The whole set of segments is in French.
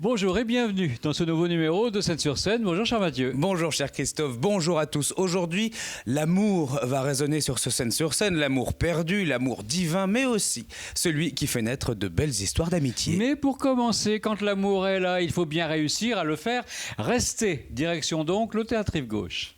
Bonjour et bienvenue dans ce nouveau numéro de Scène-sur-Scène. Bonjour cher Mathieu. Bonjour cher Christophe, bonjour à tous. Aujourd'hui, l'amour va résonner sur ce Scène-sur-Scène, l'amour perdu, l'amour divin, mais aussi celui qui fait naître de belles histoires d'amitié. Mais pour commencer, quand l'amour est là, il faut bien réussir à le faire rester. Direction donc le Théâtre Rive Gauche.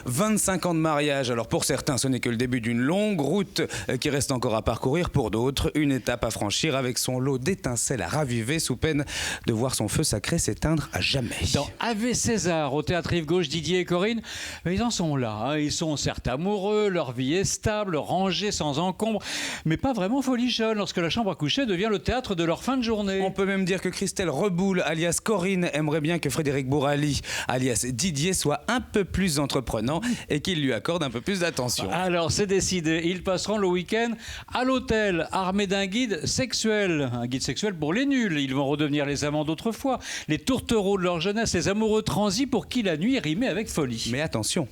25 ans de mariage, alors pour certains ce n'est que le début d'une longue route qui reste encore à parcourir, pour d'autres une étape à franchir avec son lot d'étincelles à raviver sous peine de voir son feu sacré s'éteindre à jamais. Dans Ave César, au Théâtre Rive Gauche, Didier et Corinne, ils en sont là, hein. Ils sont certes amoureux, leur vie est stable, rangée sans encombre, mais pas vraiment folichonne lorsque la chambre à coucher devient le théâtre de leur fin de journée. On peut même dire que Christelle Reboul, alias Corinne, aimerait bien que Frédéric Bourali, alias Didier, soit un peu plus entreprenant et qu'il lui accorde un peu plus d'attention. Alors c'est décidé, ils passeront le week-end à l'hôtel, armés d'un guide sexuel. Un guide sexuel pour les nuls. Ils vont redevenir les amants d'autrefois, les tourtereaux de leur jeunesse, les amoureux transis pour qui la nuit rimait avec folie. Mais attention,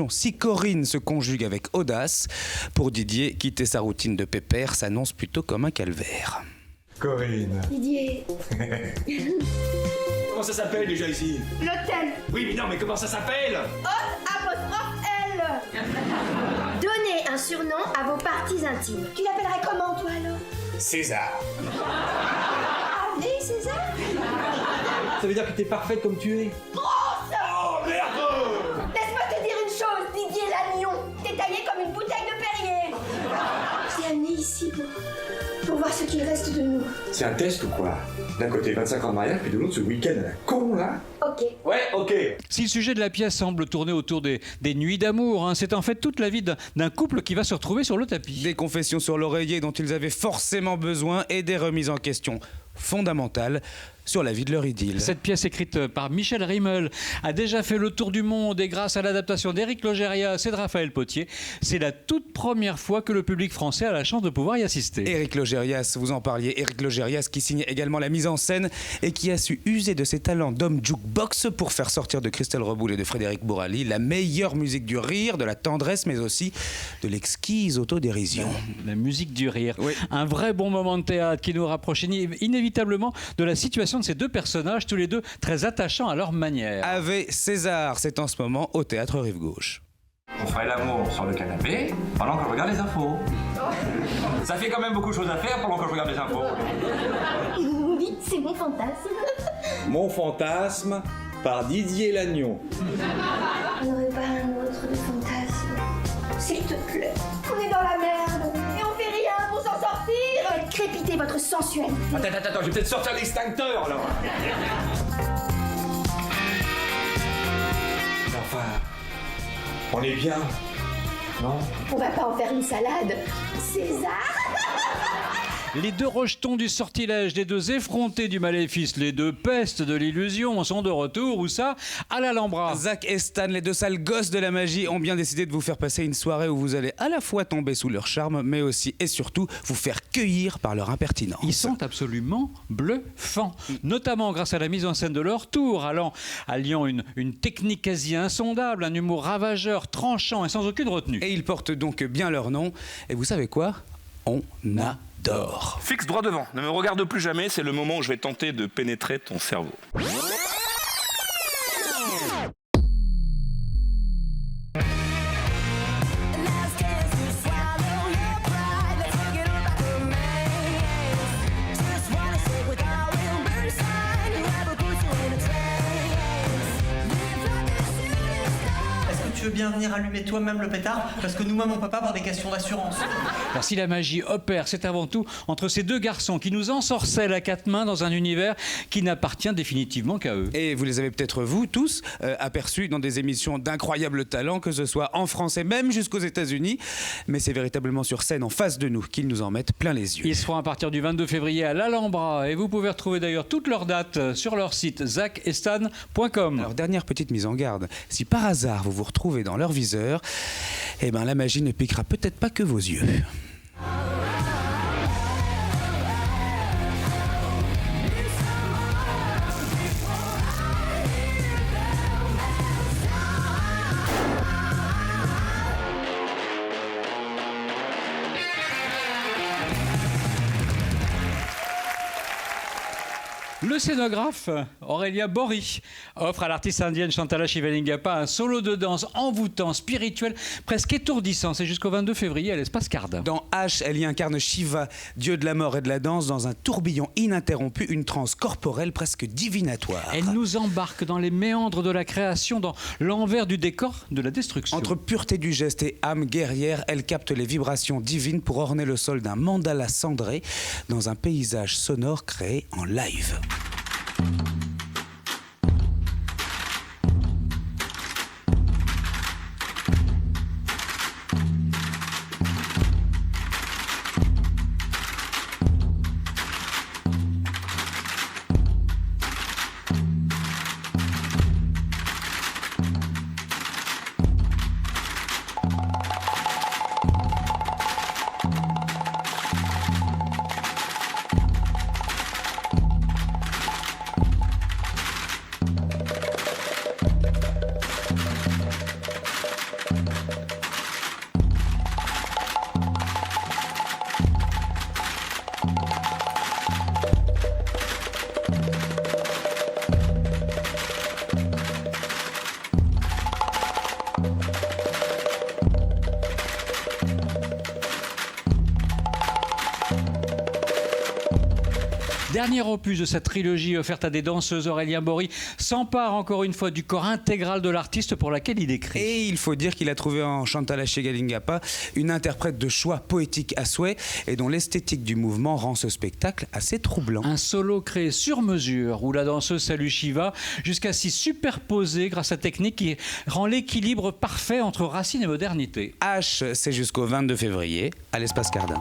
si Corinne se conjugue avec audace, pour Didier, quitter sa routine de pépère s'annonce plutôt comme un calvaire. Corinne. Didier, Comment ça s'appelle déjà ici? l'hôtel, Oui, mais non, mais comment ça s'appelle? L. Donnez un surnom à vos parties intimes. Tu l'appellerais comment, toi, alors? César. Ah oui, César? Ça veut dire que t'es parfaite comme tu es. Oh merde! Laisse-moi te dire une chose, Didier Lannion. T'es taillé comme une bouteille de Perrier. Je t'ai amené ici pour voir ce qu'il reste de nous. C'est un test ou quoi? D'un côté 25 ans de mariage, puis de l'autre ce week-end à la con là. Ok. Ouais, ok. Si le sujet de la pièce semble tourner autour des nuits d'amour, hein, c'est en fait toute la vie d'un couple qui va se retrouver sur le tapis. Des confessions sur l'oreiller dont ils avaient forcément besoin et des remises en question fondamentales sur la vie de leur idylle. Cette pièce écrite par Michel Rimmel a déjà fait le tour du monde et grâce à l'adaptation d'Éric Logérias et de Raphaël Potier, c'est la toute première fois que le public français a la chance de pouvoir y assister. Éric Logérias, vous en parliez, Éric Logérias qui signe également la mise en scène et qui a su user de ses talents d'homme jukebox pour faire sortir de Christelle Reboul et de Frédéric Bourali la meilleure musique du rire, de la tendresse, mais aussi de l'exquise autodérision. La musique du rire. Oui. Un vrai bon moment de théâtre qui nous rapproche inévitablement de la situation de ces deux personnages, tous les deux très attachants à leur manière. Ave César, c'est en ce moment au Théâtre Rive Gauche. On ferait l'amour sur le canapé pendant que je regarde les infos. Ça fait quand même beaucoup de choses à faire pendant que je regarde les infos. Oui, c'est mon fantasme. Mon fantasme par Didier Lannion. On n'aurait pas un autre de fantasme. S'il te plaît. On est dans la merde et on fait rien pour s'en sortir. Faites crépiter votre sensualité. Attends, je vais peut-être sortir l'extincteur là. Enfin, on est bien, non? On va pas en faire une salade. César? Les deux rejetons du sortilège, les deux effrontés du maléfice, les deux pestes de l'illusion sont de retour, où ça? À l'Alhambra. Zach et Stan, les deux sales gosses de la magie, ont bien décidé de vous faire passer une soirée où vous allez à la fois tomber sous leur charme, mais aussi et surtout vous faire cueillir par leur impertinence. Ils sont absolument bluffants, notamment grâce à la mise en scène de leur tour, alliant une technique quasi insondable, un humour ravageur, tranchant et sans aucune retenue. Et ils portent donc bien leur nom. Et vous savez quoi? On adore. Fixe droit devant, ne me regarde plus jamais, c'est le moment où je vais tenter de pénétrer ton cerveau. Tu veux bien venir allumer toi-même le pétard? Parce que nous-mêmes on peut pas avoir des questions d'assurance. Car si la magie opère, c'est avant tout entre ces deux garçons qui nous ensorcellent à quatre mains dans un univers qui n'appartient définitivement qu'à eux. Et vous les avez peut-être, vous tous, aperçus dans des émissions d'incroyables talents, que ce soit en France et même jusqu'aux États-Unis. Mais c'est véritablement sur scène en face de nous qu'ils nous en mettent plein les yeux. Ils seront à partir du 22 février à l'Alhambra et vous pouvez retrouver d'ailleurs toutes leurs dates sur leur site zacestan.com. Alors, dernière petite mise en garde. Si par hasard vous vous retrouvez dans leur viseur, eh ben la magie ne piquera peut-être pas que vos yeux. Le scénographe Aurélien Bory offre à l'artiste indienne Chantala Shivalingappa un solo de danse envoûtant, spirituel, presque étourdissant. C'est jusqu'au 22 février à l'Espace Cardin. Dans H, elle y incarne Shiva, dieu de la mort et de la danse, dans un tourbillon ininterrompu, une transe corporelle presque divinatoire. Elle nous embarque dans les méandres de la création, dans l'envers du décor de la destruction. Entre pureté du geste et âme guerrière, elle capte les vibrations divines pour orner le sol d'un mandala cendré dans un paysage sonore créé en live. Dernier opus de cette trilogie offerte à des danseuses, Aurélien Bory s'empare encore une fois du corps intégral de l'artiste pour laquelle il écrit. Et il faut dire qu'il a trouvé en Chantala Shivalingappa une interprète de choix poétique à souhait et dont l'esthétique du mouvement rend ce spectacle assez troublant. Un solo créé sur mesure où la danseuse salue Shiva jusqu'à s'y superposer grâce à technique qui rend l'équilibre parfait entre racine et modernité. H, c'est jusqu'au 22 février à l'Espace Cardin.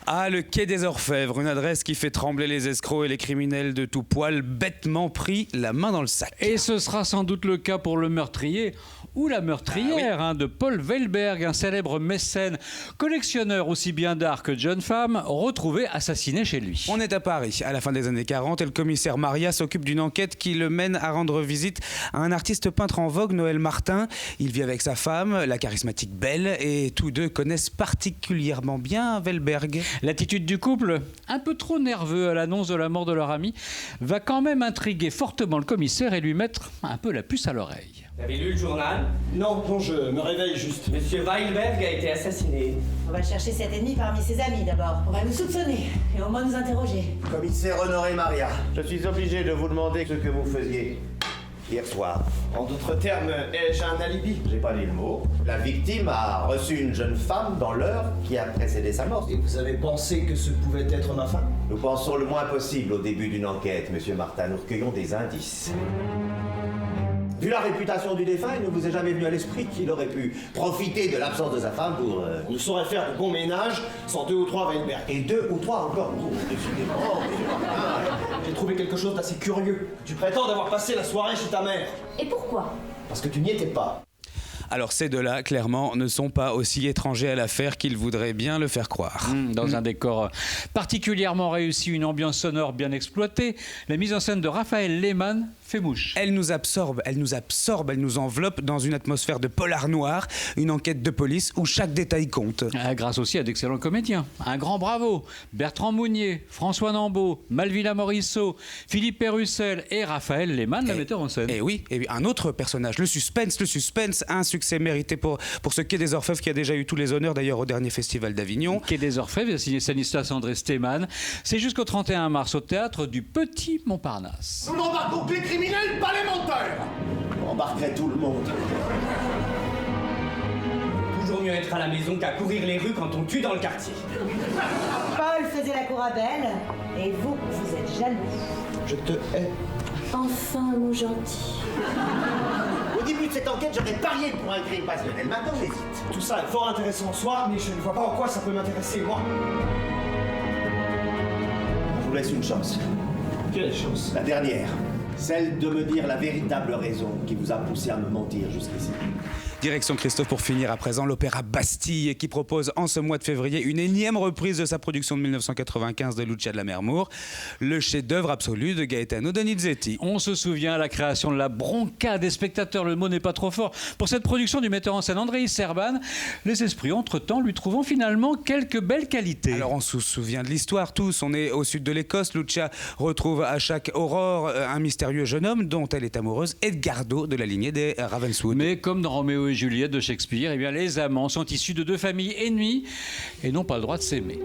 Ah, le quai des Orfèvres, une adresse qui fait trembler les escrocs et les criminels de tout poil, bêtement pris la main dans le sac. Et ce sera sans doute le cas pour le meurtrier ou la meurtrière de Paul Weilberg, un célèbre mécène, collectionneur aussi bien d'art que de jeunes femmes, retrouvé assassiné chez lui. On est à Paris, à la fin des années 40, et le commissaire Maria s'occupe d'une enquête qui le mène à rendre visite à un artiste peintre en vogue, Noël Martin. Il vit avec sa femme, la charismatique Belle, et tous deux connaissent particulièrement bien Weilberg. L'attitude du couple, un peu trop nerveux à l'annonce de la mort de leur ami, va quand même intriguer fortement le commissaire et lui mettre un peu la puce à l'oreille. Vous avez lu le journal? Non, je me réveille juste. Monsieur Weilberg a été assassiné. On va chercher cet ennemi parmi ses amis d'abord. On va nous soupçonner et au moins nous interroger. Commissaire Honoré Maria, je suis obligé de vous demander ce que vous faisiez hier soir. En d'autres termes, ai-je un alibi? J'ai pas dit le mot. La victime a reçu une jeune femme dans l'heure qui a précédé sa mort. Et vous avez pensé que ce pouvait être ma femme? Nous pensons le moins possible au début d'une enquête, Monsieur Martin. Nous recueillons des indices. Vu la réputation du défunt, il ne vous est jamais venu à l'esprit qu'il aurait pu profiter de l'absence de sa femme pour... On ne saurait faire de bon ménage sans 2 ou 3 Weilberg. Et 2 ou 3 encore. Oh, décidément, Monsieur Martin. J'ai trouvé quelque chose d'assez curieux. Tu prétends d'avoir passé la soirée chez ta mère. Et pourquoi? Parce que tu n'y étais pas. Alors ces deux-là, clairement, ne sont pas aussi étrangers à l'affaire qu'ils voudraient bien le faire croire. Dans un décor particulièrement réussi, une ambiance sonore bien exploitée, la mise en scène de Raphaël Lehmann fait mouche. Elle nous absorbe, elle nous enveloppe dans une atmosphère de polar noir, une enquête de police où chaque détail compte. Grâce aussi à d'excellents comédiens. Un grand bravo, Bertrand Mounier, François Nambeau, Malvina Morisseau, Philippe Pérussel et Raphaël Lehmann, la metteur en scène. Et oui, un autre personnage, le suspense, un succès mérité pour ce Quai des Orfèvres qui a déjà eu tous les honneurs d'ailleurs au dernier festival d'Avignon. Quai des Orfèvres, il a signé Stanislas André Stemann. C'est jusqu'au 31 mars au théâtre du Petit Montparnasse. Nous n'embarquons que les criminels, pas les menteurs. On embarquerait tout le monde. Toujours mieux être à la maison qu'à courir les rues quand on tue dans le quartier. Paul faisait la cour à Belle et vous êtes jaloux. Je te hais. Enfin, mon gentil. début de cette enquête, j'aurais parié pour un crime passionnel. Maintenant, j'hésite. Tout ça est fort intéressant en soi, mais je ne vois pas en quoi ça peut m'intéresser, moi. Je vous laisse une chance. Quelle chance? La dernière. Celle de me dire la véritable raison qui vous a poussé à me mentir jusqu'ici. Direction Christophe pour finir à présent l'Opéra Bastille qui propose en ce mois de février une énième reprise de sa production de 1995 de Lucia de Lammermoor, le chef-d'œuvre absolu de Gaetano Donizetti. On se souvient à la création de la bronca des spectateurs, le mot n'est pas trop fort, pour cette production du metteur en scène Andréi Serban, les esprits entre-temps lui trouvant finalement quelques belles qualités. Alors on se souvient de l'histoire tous, on est au sud de l'Écosse, Lucia retrouve à chaque aurore un mystérieux jeune homme dont elle est amoureuse, Edgardo de la lignée des Ravenswood. Mais comme dans Roméo et Juliette de Shakespeare, eh bien, les amants sont issus de deux familles ennemies et n'ont pas le droit de s'aimer.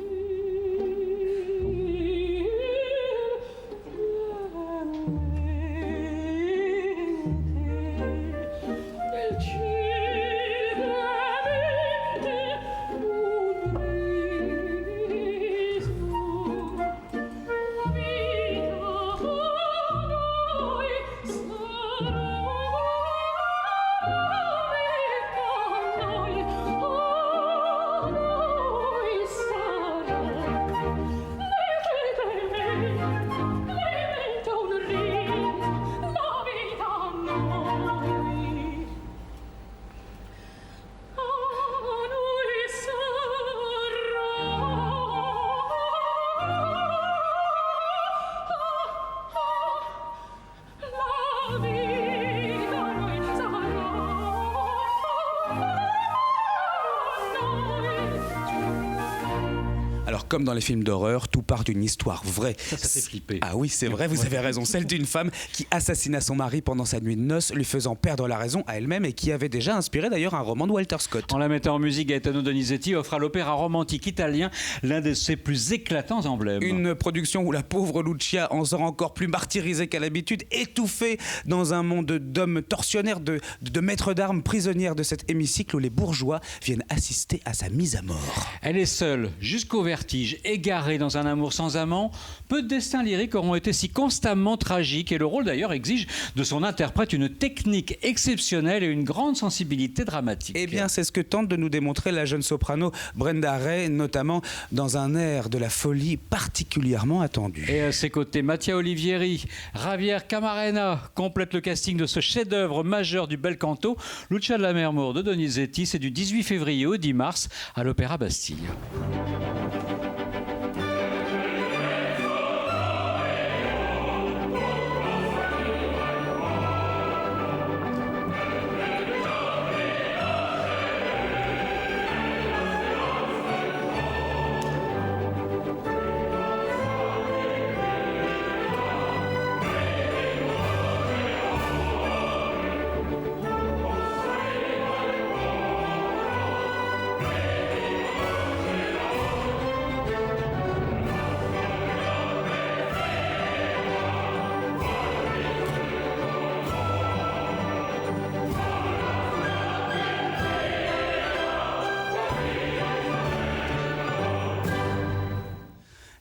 Alors comme dans les films d'horreur, tout part d'une histoire vraie. Ça fait flipper. Ah oui, c'est vrai, vous avez raison. Celle d'une femme qui assassina son mari pendant sa nuit de noces, lui faisant perdre la raison à elle-même et qui avait déjà inspiré d'ailleurs un roman de Walter Scott. En la mettant en musique, Gaetano Donizetti offre à l'opéra romantique italien l'un de ses plus éclatants emblèmes. Une production où la pauvre Lucia en sort encore plus martyrisée qu'à l'habitude, étouffée dans un monde d'hommes tortionnaires, de maîtres d'armes prisonnières de cet hémicycle où les bourgeois viennent assister à sa mise à mort. Elle est seule, jusqu'au vertige, égarée dans un amour sans amant. Peu de destins lyriques auront été si constamment tragiques et le rôle d'ailleurs exige de son interprète une technique exceptionnelle et une grande sensibilité dramatique. Eh bien, c'est ce que tente de nous démontrer la jeune soprano Brenda Ray, notamment dans un air de la folie particulièrement attendu. Et à ses côtés, Mattia Olivieri, Javier Camarena complètent le casting de ce chef-d'œuvre majeur du bel canto. Lucia de Lammermoor de Donizetti, c'est du 18 février au 10 mars à l'Opéra Bastille.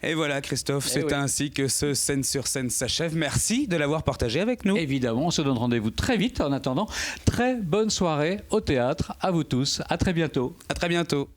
Et voilà Christophe, c'est ainsi que ce Scène sur scène s'achève. Merci de l'avoir partagé avec nous. Évidemment, on se donne rendez-vous très vite. En attendant, très bonne soirée au théâtre à vous tous. À très bientôt. À très bientôt.